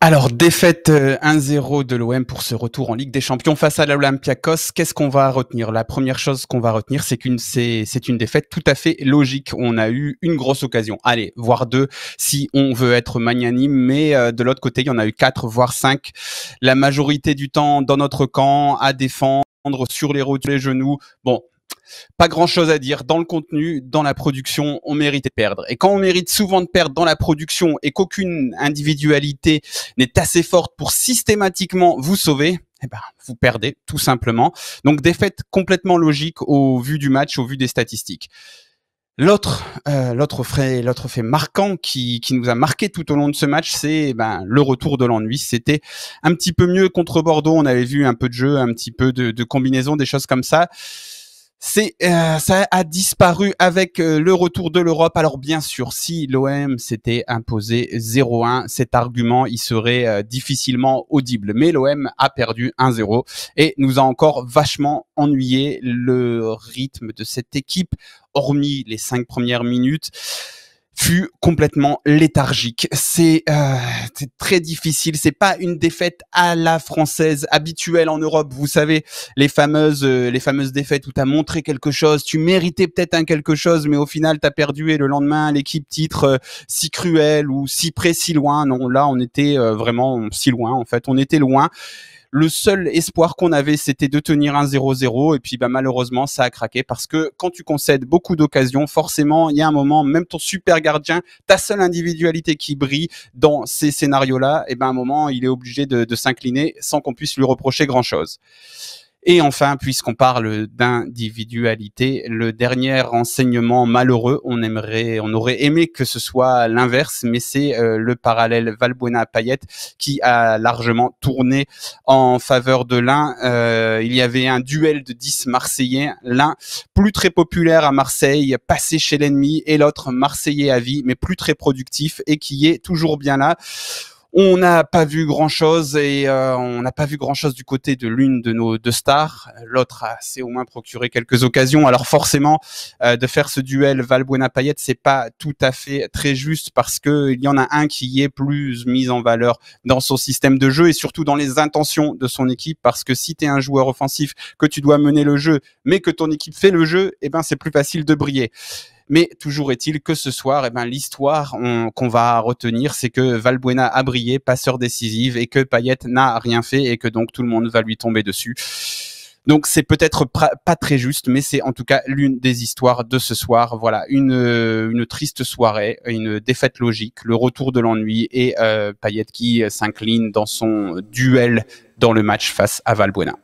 Alors, défaite 1-0 de l'OM pour ce retour en Ligue des Champions face à l'Olympiakos. Qu'est-ce qu'on va retenir? La première chose qu'on va retenir, c'est une défaite tout à fait logique. On a eu une grosse occasion, allez, voire deux, si on veut être magnanime, mais de l'autre côté, il y en a eu 4, voire 5. La majorité du temps dans notre camp, à défendre, sur les genoux. Bon, pas grand-chose à dire. Dans le contenu, dans la production, on mérite de perdre. Et quand on mérite souvent de perdre dans la production et qu'aucune individualité n'est assez forte pour systématiquement vous sauver, eh ben, vous perdez tout simplement. Donc défaite complètement logique au vu du match, au vu des statistiques. L'autre fait marquant qui nous a marqué tout au long de ce match, c'est le retour de l'ennui. C'était un petit peu mieux contre Bordeaux. On avait vu un peu de jeu, un petit peu de combinaison, des choses comme ça. Ça a disparu avec le retour de l'Europe. Alors bien sûr, si l'OM s'était imposé 0-1, cet argument il serait difficilement audible. Mais l'OM a perdu 1-0 et nous a encore vachement ennuyé. Le rythme de cette équipe, hormis les 5 premières minutes, fut complètement léthargique. C'est très difficile. C'est pas une défaite à la française habituelle en Europe. Vous savez, les fameuses défaites où t'as montré quelque chose, tu méritais peut-être un quelque chose, mais au final t'as perdu et le lendemain l'équipe titre si cruel ou si près, si loin. Non, là on était vraiment si loin. En fait, on était loin. Le seul espoir qu'on avait, c'était de tenir un 0-0 et puis malheureusement, ça a craqué parce que quand tu concèdes beaucoup d'occasions, forcément, il y a un moment, même ton super gardien, ta seule individualité qui brille dans ces scénarios-là, et à un moment, il est obligé de s'incliner sans qu'on puisse lui reprocher grand-chose. Et enfin, puisqu'on parle d'individualité, le dernier enseignement malheureux, on aurait aimé que ce soit l'inverse, mais c'est le parallèle Valbuena-Payet qui a largement tourné en faveur de l'un. Il y avait un duel de 10 Marseillais, l'un plus très populaire à Marseille, passé chez l'ennemi, et l'autre Marseillais à vie, mais plus très productif et qui est toujours bien là. On n'a pas vu grand-chose et on n'a pas vu grand-chose du côté de l'une de nos deux stars. L'autre s'est au moins procuré quelques occasions. Alors forcément, de faire ce duel Valbuena-Payet, c'est pas tout à fait très juste parce que il y en a un qui est plus mis en valeur dans son système de jeu et surtout dans les intentions de son équipe. Parce que si tu es un joueur offensif, que tu dois mener le jeu, mais que ton équipe fait le jeu, c'est plus facile de briller. Mais toujours est-il que ce soir, l'histoire qu'on va retenir, c'est que Valbuena a brillé, passeur décisif, et que Payet n'a rien fait, et que donc tout le monde va lui tomber dessus. Donc c'est peut-être pas très juste, mais c'est en tout cas l'une des histoires de ce soir. Voilà, une triste soirée, une défaite logique, le retour de l'ennui, et Payet qui s'incline dans son duel dans le match face à Valbuena.